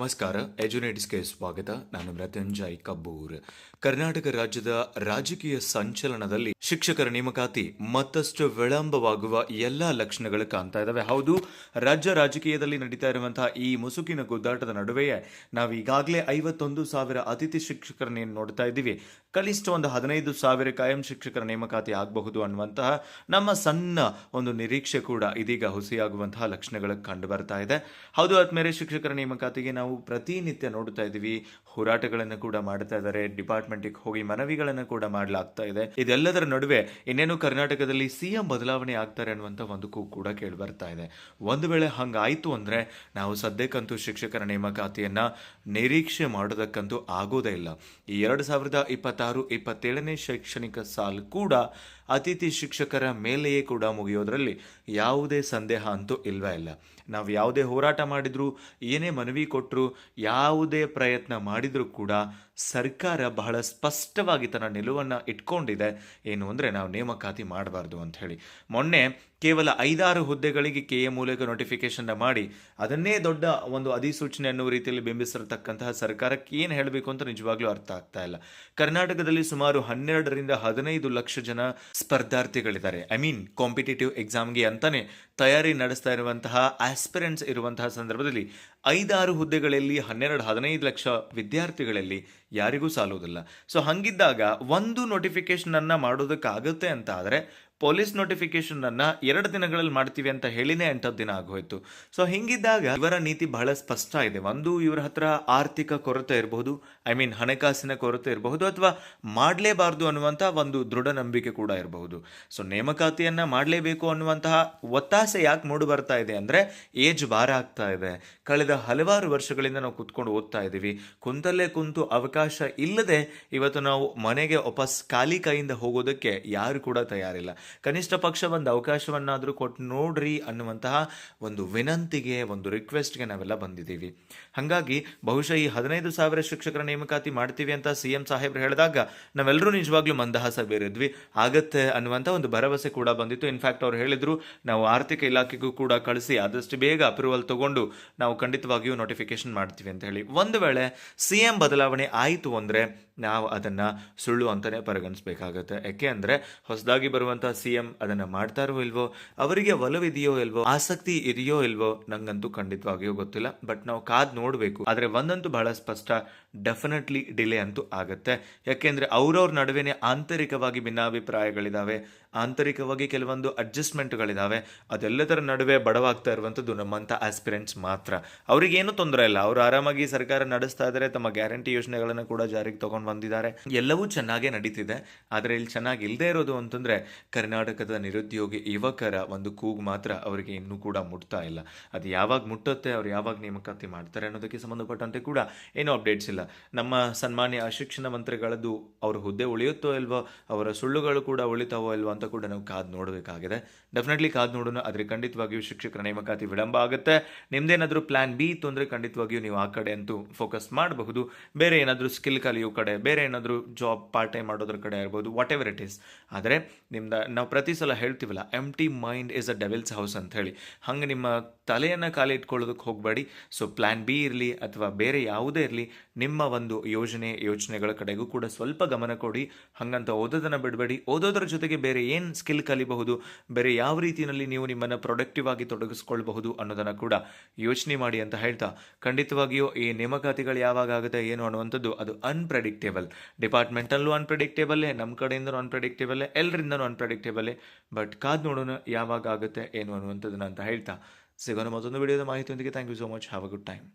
ನಮಸ್ಕಾರ. ಎಜುನೇಟ್ಸ್ಗೆ ಸ್ವಾಗತ. ನಾನು ಮೃತ್ಯುಂಜಯ್ ಕಬ್ಬೂರ್. ಕರ್ನಾಟಕ ರಾಜ್ಯದ ರಾಜಕೀಯ ಸಂಚಲನದಲ್ಲಿ ಶಿಕ್ಷಕರ ನೇಮಕಾತಿ ಮತ್ತಷ್ಟು ವಿಳಂಬವಾಗುವ ಎಲ್ಲಾ ಲಕ್ಷಣಗಳು ಕಾಣ್ತಾ ಇದಾವೆ. ಹೌದು, ರಾಜ್ಯ ರಾಜಕೀಯದಲ್ಲಿ ನಡೀತಾ ಇರುವಂತಹ ಈ ಮುಸುಕಿನ ಗುದ್ದಾಟದ ನಡುವೆಯೇ ನಾವು ಈಗಾಗಲೇ 51,000 ಅತಿಥಿ ಶಿಕ್ಷಕರನ್ನೇನು ನೋಡ್ತಾ ಇದ್ದೀವಿ, ಕನಿಷ್ಠ ಒಂದು 15,000 ಕಾಯಂ ಶಿಕ್ಷಕರ ನೇಮಕಾತಿ ಆಗಬಹುದು ಅನ್ನುವಂತಹ ನಮ್ಮ ಸಣ್ಣ ಒಂದು ನಿರೀಕ್ಷೆ ಕೂಡ ಇದೀಗ ಹುಸಿಯಾಗುವಂತಹ ಲಕ್ಷಣಗಳು ಕಂಡು ಬರ್ತಾ ಇದೆ. ಹೌದು ಆದ್ಮೇಲೆ ಶಿಕ್ಷಕರ ನೇಮಕಾತಿಗೆ ನಾವು ಪ್ರತಿನಿತ್ಯ ನೋಡ್ತಾ ಇದ್ದೀವಿ, ಹೋರಾಟಗಳನ್ನು ಕೂಡ ಮಾಡ್ತಾ ಇದ್ದಾರೆ, ಡಿಪಾರ್ಟ್ಮೆಂಟ್ಗೆ ಹೋಗಿ ಮನವಿಗಳನ್ನು ಕೂಡ ಮಾಡಲಾಗ್ತಾ ಇದೆ. ಇದೆಲ್ಲದರ ನಡುವೆ ಇನ್ನೇನು ಕರ್ನಾಟಕದಲ್ಲಿ ಸಿಎಂ ಬದಲಾವಣೆ ಆಗ್ತಾರೆ ಅನ್ನುವಂಥ ಒಂದು ಕೂಗು ಕೂಡ ಕೇಳಿ ಬರ್ತಾ ಇದೆ. ಒಂದು ವೇಳೆ ಹಂಗಾಯ್ತು ಅಂದ್ರೆ ನಾವು ಸದ್ಯಕ್ಕಂತೂ ಶಿಕ್ಷಕರ ನೇಮಕಾತಿಯನ್ನ ನಿರೀಕ್ಷೆ ಮಾಡೋದಕ್ಕಂತೂ ಆಗೋದೇ ಇಲ್ಲ. ಈ 2026-27ನೇ ಶೈಕ್ಷಣಿಕ ಸಾಲು ಕೂಡ ಅತಿಥಿ ಶಿಕ್ಷಕರ ಮೇಲೆಯೇ ಕೂಡ ಮುಗಿಯೋದ್ರಲ್ಲಿ ಯಾವುದೇ ಸಂದೇಹ ಅಂತೂ ಇಲ್ವೇ ಇಲ್ಲ. ನಾವು ಯಾವುದೇ ಹೋರಾಟ ಮಾಡಿದ್ರು, ಏನೇ ಮನವಿ ಕೊಟ್ಟರು, ಯಾವುದೇ ಪ್ರಯತ್ನ ಮಾಡಿದರೂ ಕೂಡ ಸರ್ಕಾರ ಬಹಳ ಸ್ಪಷ್ಟವಾಗಿ ತನ್ನ ನಿಲುವನ್ನು ಇಟ್ಕೊಂಡಿದೆ. ಏನು ಅಂದರೆ ನಾವು ನೇಮಕಾತಿ ಮಾಡಬಾರ್ದು ಅಂತ ಹೇಳಿ. ಮೊನ್ನೆ ಕೇವಲ 5-6 ಹುದ್ದೆಗಳಿಗೆ ಕೆಎ ಮೂಲಕ ನೋಟಿಫಿಕೇಶನ್ ಮಾಡಿ ಅದನ್ನೇ ದೊಡ್ಡ ಒಂದು ಅಧಿಸೂಚನೆ ಅನ್ನುವ ರೀತಿಯಲ್ಲಿ ಬಿಂಬಿಸಿರತಕ್ಕಂತಹ ಸರ್ಕಾರಕ್ಕೆ ಏನು ಹೇಳಬೇಕು ಅಂತ ನಿಜವಾಗ್ಲೂ ಅರ್ಥ ಆಗ್ತಾ ಇಲ್ಲ. ಕರ್ನಾಟಕದಲ್ಲಿ ಸುಮಾರು 12-15 ಲಕ್ಷ ಜನ ಸ್ಪರ್ಧಾರ್ಥಿಗಳಿದ್ದಾರೆ. ಕಾಂಪಿಟೇಟಿವ್ ಎಕ್ಸಾಮ್ಗೆ ಅಂತಾನೆ ತಯಾರಿ ನಡೆಸ್ತಾ ಇರುವಂತಹ ಆಸ್ಪಿರೆಂಟ್ಸ್ ಇರುವಂತಹ ಸಂದರ್ಭದಲ್ಲಿ 5-6 ಹುದ್ದೆಗಳಲ್ಲಿ 12-15 ಲಕ್ಷ ವಿದ್ಯಾರ್ಥಿಗಳಲ್ಲಿ ಯಾರಿಗೂ ಸಾಲುವುದಿಲ್ಲ. ಸೊ ಹಂಗಿದ್ದಾಗ ಒಂದು ನೋಟಿಫಿಕೇಶನ್ ಅನ್ನ ಮಾಡೋದಕ್ಕಾಗುತ್ತೆ ಅಂತ ಆದರೆ ಪೊಲೀಸ್ ನೋಟಿಫಿಕೇಶನ್ ಅನ್ನ 2 ದಿನಗಳಲ್ಲಿ ಮಾಡ್ತೀವಿ ಅಂತ ಹೇಳಿನೇ 8 ದಿನ ಆಗೋಯ್ತು. ಸೊ ಹಿಂಗಿದ್ದಾಗ ಇವರ ನೀತಿ ಬಹಳ ಸ್ಪಷ್ಟ ಇದೆ. ಒಂದು, ಇವರ ಹತ್ರ ಆರ್ಥಿಕ ಕೊರತೆ ಇರಬಹುದು, ಹಣಕಾಸಿನ ಕೊರತೆ ಇರಬಹುದು, ಅಥವಾ ಮಾಡಲೇಬಾರ್ದು ಅನ್ನುವಂಥ ಒಂದು ದೃಢ ನಂಬಿಕೆ ಕೂಡ ಇರಬಹುದು. ಸೊ ನೇಮಕಾತಿಯನ್ನ ಮಾಡಲೇಬೇಕು ಅನ್ನುವಂತಹ ಒತ್ತಾಸೆ ಯಾಕೆ ಮೂಡಿ ಬರ್ತಾ ಇದೆ ಅಂದ್ರೆ ಏಜ್ ಭಾರ ಆಗ್ತಾ ಇದೆ. ಕಳೆದ ಹಲವಾರು ವರ್ಷಗಳಿಂದ ನಾವು ಕುತ್ಕೊಂಡು ಓದ್ತಾ ಇದ್ದೀವಿ. ಕುಂತಲ್ಲೇ ಕುಂತು ಅವಕಾಶ ಇಲ್ಲದೆ ಇವತ್ತು ನಾವು ಮನೆಗೆ ವಾಪಸ್ ಖಾಲಿ ಕೈಯಿಂದ ಹೋಗೋದಕ್ಕೆ ಯಾರು ಕೂಡ ತಯಾರಿಲ್ಲ. ಕನಿಷ್ಠ ಪಕ್ಷ ಒಂದು ಅವಕಾಶವನ್ನಾದರೂ ಕೊಟ್ಟು ನೋಡ್ರಿ ಅನ್ನುವಂತಹ ಒಂದು ವಿನಂತಿಗೆ, ಒಂದು ರಿಕ್ವೆಸ್ಟ್ಗೆ ನಾವೆಲ್ಲ ಬಂದಿದ್ದೀವಿ. ಹಾಗಾಗಿ ಬಹುಶಃ ಈ 15,000 ಶಿಕ್ಷಕರ ನೇಮಕಾತಿ ಮಾಡ್ತೀವಿ ಅಂತ ಸಿಎಂ ಸಾಹೇಬ್ರು ಹೇಳಿದಾಗ ನಾವೆಲ್ಲರೂ ನಿಜವಾಗ್ಲೂ ಮಂದಹಾಸ ಬೀರಿದ್ವಿ. ಆಗತ್ತೆ ಅನ್ನುವಂಥ ಒಂದು ಭರವಸೆ ಕೂಡ ಬಂದಿತ್ತು. ಇನ್ಫ್ಯಾಕ್ಟ್ ಅವ್ರು ಹೇಳಿದ್ರು, ನಾವು ಆರ್ಥಿಕ ಇಲಾಖೆಗೂ ಕೂಡ ಕಳಿಸಿ ಆದಷ್ಟು ಬೇಗ ಅಪ್ರೂವಲ್ ತಗೊಂಡು ನಾವು ಖಂಡಿತವಾಗಿಯೂ ನೋಟಿಫಿಕೇಶನ್ ಮಾಡ್ತೀವಿ ಅಂತ ಹೇಳಿ. ಒಂದು ವೇಳೆ ಸಿಎಂ ಬದಲಾವಣೆ ಆಯಿತು ಅಂದರೆ ನಾವು ಅದನ್ನು ಸುಳ್ಳು ಅಂತಲೇ ಪರಿಗಣಿಸಬೇಕಾಗತ್ತೆ. ಯಾಕೆ ಅಂದರೆ ಹೊಸದಾಗಿ ಬರುವಂಥ ಸಿಎಂ ಅದನ್ನು ಮಾಡ್ತಾರೋ ಇಲ್ವೋ, ಅವರಿಗೆ ಒಲವಿದೆಯೋ ಇಲ್ವೋ, ಆಸಕ್ತಿ ಇದೆಯೋ ಇಲ್ವೋ ನಂಗಂತೂ ಖಂಡಿತವಾಗಿಯೂ ಗೊತ್ತಿಲ್ಲ. ಬಟ್ ನಾವು ಕಾದ್ ನೋಡಬೇಕು. ಆದರೆ ಒಂದಂತೂ ಬಹಳ ಸ್ಪಷ್ಟ, ಡೆಫಿನೆಟ್ಲಿ ಡಿಲೇ ಅಂತೂ ಆಗುತ್ತೆ. ಯಾಕೆಂದರೆ ಅವ್ರವ್ರ ನಡುವೆನೇ ಆಂತರಿಕವಾಗಿ ಭಿನ್ನಾಭಿಪ್ರಾಯಗಳಿದ್ದಾವೆ, ಆಂತರಿಕವಾಗಿ ಕೆಲವೊಂದು ಅಡ್ಜಸ್ಟ್ಮೆಂಟ್ಗಳಿದ್ದಾವೆ. ಅದೆಲ್ಲದರ ನಡುವೆ ಬಡವಾಗ್ತಾ ಇರುವಂಥದ್ದು ನಮ್ಮಂಥ ಆಸ್ಪಿರೆಂಟ್ಸ್ ಮಾತ್ರ. ಅವ್ರಿಗೇನು ತೊಂದರೆ ಇಲ್ಲ, ಅವರು ಆರಾಮಾಗಿ ಸರ್ಕಾರ ನಡೆಸ್ತಾ ಇದ್ದಾರೆ, ತಮ್ಮ ಗ್ಯಾರಂಟಿ ಯೋಜನೆಗಳನ್ನು ಕೂಡ ಜಾರಿಗೆ ತಗೊಂಡು ಬಂದಿದ್ದಾರೆ, ಎಲ್ಲವೂ ಚೆನ್ನಾಗೇ ನಡೀತಿದೆ. ಆದರೆ ಇಲ್ಲಿ ಚೆನ್ನಾಗಿ ಇಲ್ಲದೆ ಇರೋದು ಅಂತಂದ್ರೆ ಕರ್ನಾಟಕದ ನಿರುದ್ಯೋಗಿ ಯುವಕರ ಒಂದು ಕೂಗು ಮಾತ್ರ ಅವರಿಗೆ ಇನ್ನೂ ಕೂಡ ಮುಟ್ತಾ ಇಲ್ಲ. ಅದು ಯಾವಾಗ ಮುಟ್ಟುತ್ತೆ, ಅವ್ರು ಯಾವಾಗ ನೇಮಕಾತಿ ಮಾಡ್ತಾರೆ ಅನ್ನೋದಕ್ಕೆ ಸಂಬಂಧಪಟ್ಟಂತೆ ಕೂಡ ಏನೂ ಅಪ್ಡೇಟ್ಸ್ ಇಲ್ಲ. ನಮ್ಮ ಸನ್ಮಾನ್ಯ ಶಿಕ್ಷಣ ಮಂತ್ರಿಗಳದ್ದು ಅವ್ರ ಹುದ್ದೆ ಉಳಿಯುತ್ತೋ ಇಲ್ವೋ, ಅವರ ಸುಳ್ಳುಗಳು ಕೂಡ ಉಳಿತಾವೋ ಇಲ್ವೋ ಅಂತ ಕೂಡ ನಾವು ಕಾದು ನೋಡಬೇಕಾಗಿದೆ. ಡೆಫಿನೆಟ್ಲಿ ಕಾದು ನೋಡೋಣ. ಆದರೆ ಖಂಡಿತವಾಗಿಯೂ ಶಿಕ್ಷಕರ ನೇಮಕಾತಿ ವಿಳಂಬ ಆಗುತ್ತೆ. ನಿಮ್ದೇನಾದರೂ ಪ್ಲಾನ್ ಬಿ ಇತ್ತು ಅಂದರೆ ಖಂಡಿತವಾಗಿಯೂ ನೀವು ಆ ಕಡೆ ಅಂತೂ ಫೋಕಸ್ ಮಾಡಬಹುದು. ಬೇರೆ ಏನಾದರೂ ಸ್ಕಿಲ್ ಕಲಿಯೋ ಕಡೆ, ಬೇರೆ ಏನಾದರೂ ಜಾಬ್ ಪಾರ್ಟ್ ಟೈಮ್ ಮಾಡೋದ್ರ ಕಡೆ ಇರ್ಬೋದು, ವಾಟ್ ಎವರ್ ಇಟ್ ಈಸ್. ಆದರೆ ನಾವು ಪ್ರತಿ ಸಲ ಹೇಳ್ತೀವಲ್ಲ, empty mind is a devil's house ಅಂತ ಹೇಳಿ, ಹಂಗೆ ನಿಮ್ಮ ತಲೆಯನ್ನು ಖಾಲಿ ಇಟ್ಕೊಳ್ಳೋದಕ್ಕೆ ಹೋಗಬೇಡಿ. ಸೊ ಪ್ಲಾನ್ ಬಿ ಇರಲಿ ಅಥವಾ ಬೇರೆ ಯಾವುದೇ ಇರಲಿ, ನಿಮ್ಮ ಒಂದು ಯೋಚನೆಗಳ ಕಡೆಗೂ ಕೂಡ ಸ್ವಲ್ಪ ಗಮನ ಕೊಡಿ. ಹಾಗಂತ ಓದೋದನ್ನು ಬಿಡಬೇಡಿ. ಓದೋದ್ರ ಜೊತೆಗೆ ಬೇರೆ ಏನು ಸ್ಕಿಲ್ ಕಲಿಬಹುದು, ಬೇರೆ ಯಾವ ರೀತಿಯಲ್ಲಿ ನೀವು ನಿಮ್ಮನ್ನು ಪ್ರೊಡಕ್ಟಿವ್ ಆಗಿ ತೊಡಗಿಸ್ಕೊಳ್ಬಹುದು ಅನ್ನೋದನ್ನು ಕೂಡ ಯೋಚನೆ ಮಾಡಿ ಅಂತ ಹೇಳ್ತಾ, ಖಂಡಿತವಾಗಿಯೂ ಈ ನೇಮಕಾತಿಗಳು ಯಾವಾಗ ಆಗುತ್ತೆ ಏನು ಅನ್ನುವಂಥದ್ದು ಅದು ಅನ್ಪ್ರೆಡಿಕ್ಟೇಬಲ್. ಡಿಪಾರ್ಟ್ಮೆಂಟಲ್ಲೂ ಅನ್ಪ್ರೆಡಿಕ್ಟೇಬಲ್ಲೇ, ನಮ್ಮ ಕಡೆಯಿಂದನೂ ಅನ್ಪ್ರೆಡಿಕ್ಟೇಬಲ್ಲೇ, ಎಲ್ಲರಿಂದನೂ ಅನ್ಪ್ರೆಡಿಕ್ಟೇಬಲ್ಲೇ. ಬಟ್ ಕಾದು ನೋಡೋಣ ಯಾವಾಗ ಆಗುತ್ತೆ ಏನು ಅನ್ನುವಂಥದ್ದನ್ನ ಅಂತ ಹೇಳ್ತಾ ಸಿಗೋಣ ಮತ್ತೊಂದು ವಿಡಿಯೋದ ಮಾಹಿತಿಯೊಂದಿಗೆ. Thank you so much. Have a good time.